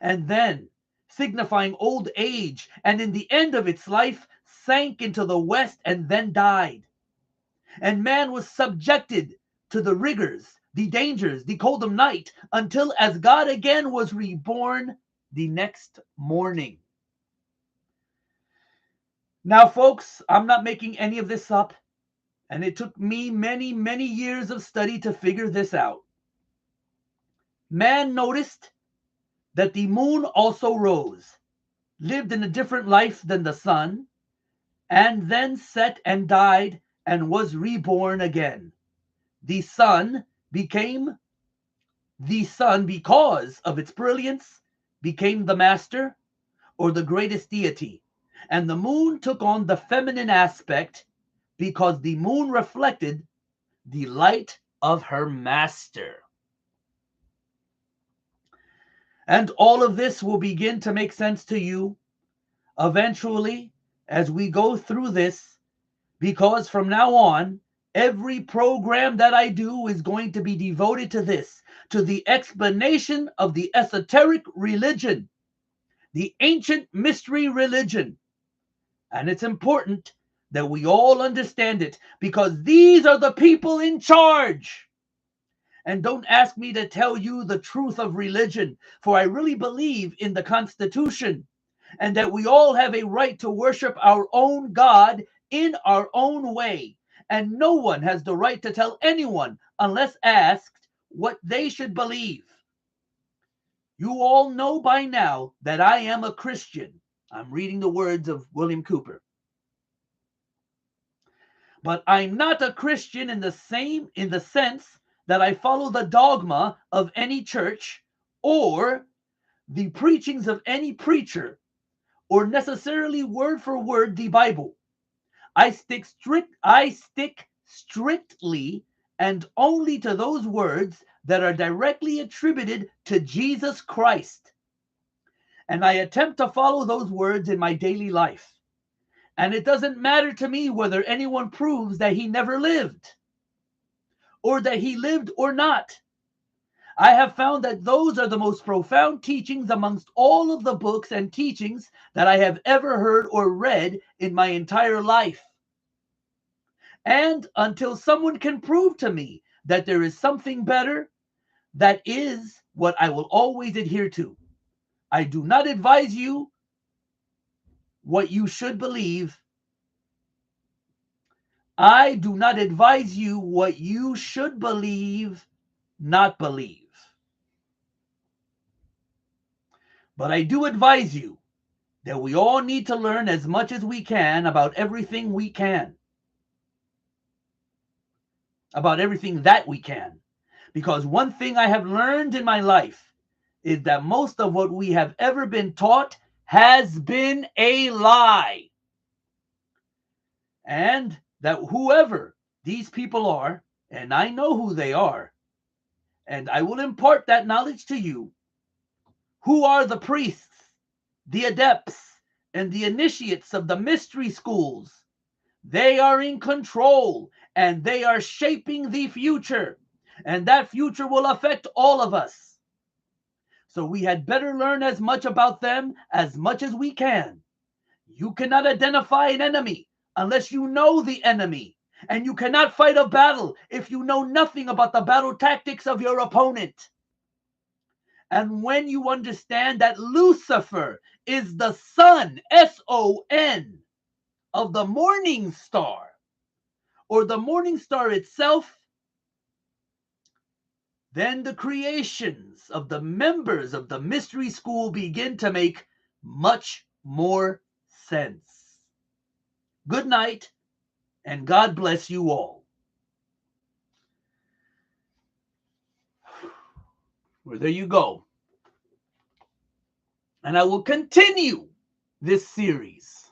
Speaker 2: And then, signifying old age, and in the end of its life, sank into the west and then died. And man was subjected to the rigors, the dangers, the cold of night, until as God again was reborn the next morning. Now, folks, I'm not making any of this up, and it took me many, many years of study to figure this out. Man noticed that the moon also rose, lived in a different life than the sun, and then set and died and was reborn again. The sun became the sun because of its brilliance, became the master or the greatest deity. And the moon took on the feminine aspect because the moon reflected the light of her master. And all of this will begin to make sense to you eventually as we go through this, because from now on, every program that I do is going to be devoted to this, to the explanation of the esoteric religion, the ancient mystery religion. And it's important that we all understand it, because these are the people in charge. And don't ask me to tell you the truth of religion, for I really believe in the Constitution and that we all have a right to worship our own God in our own way. And no one has the right to tell anyone, unless asked, what they should believe. You all know by now that I am a Christian. I'm reading the words of William Cooper. But I'm not a Christian in the sense that I follow the dogma of any church or the preachings of any preacher, or necessarily word for word the Bible. I stick strictly and only to those words that are directly attributed to Jesus Christ. And I attempt to follow those words in my daily life. And it doesn't matter to me whether anyone proves that he never lived or that he lived or not. I have found that those are the most profound teachings amongst all of the books and teachings that I have ever heard or read in my entire life. And until someone can prove to me that there is something better, that is what I will always adhere to. I do not advise you what you should believe. I do not advise you what you should believe, not believe. But I do advise you that we all need to learn as much as we can about everything we can. About everything that we can. Because one thing I have learned in my life is that most of what we have ever been taught has been a lie. And that whoever these people are, and I know who they are, and I will impart that knowledge to you, who are the priests, the adepts, and the initiates of the mystery schools. They are in control, and they are shaping the future, and that future will affect all of us. So we had better learn as much about them as much as we can. You cannot identify an enemy unless you know the enemy, and you cannot fight a battle if you know nothing about the battle tactics of your opponent. And when you understand that Lucifer is the son, S-O-N, of the morning star, or the morning star itself, then the creations of the members of the mystery school begin to make much more sense. Good night, and God bless you all. Well, there you go. And I will continue this series.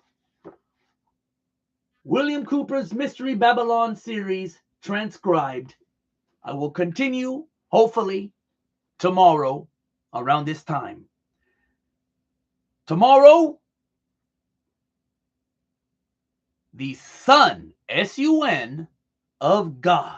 Speaker 2: William Cooper's Mystery Babylon series transcribed. I will continue, hopefully, tomorrow around this time. Tomorrow, the Son, S-U-N, of God.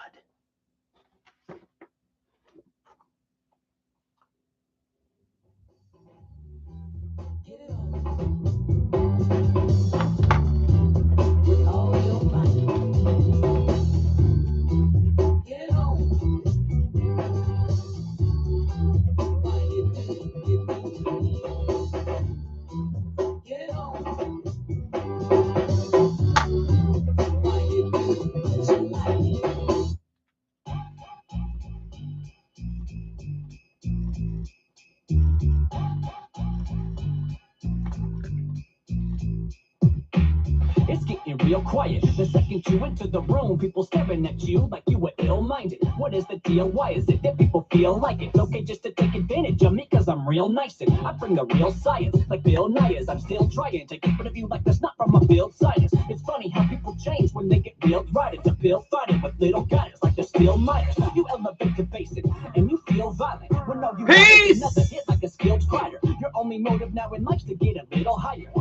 Speaker 1: It's getting real quiet. The second you enter the room, people staring at you like you were ill-minded. What is the deal? Why is it that people feel like it's okay just to take advantage of me? Cause I'm real nice and I bring the real science. Like Bill Nye, I'm still trying to get rid of you like that's not from a field science. It's funny how people change when they get real right. It's a bill fighting with little guys like they're still minors. You elevate to basic and you feel violent. When all you want is another hit like a skilled fighter. Your only motive now in life's to get a little higher.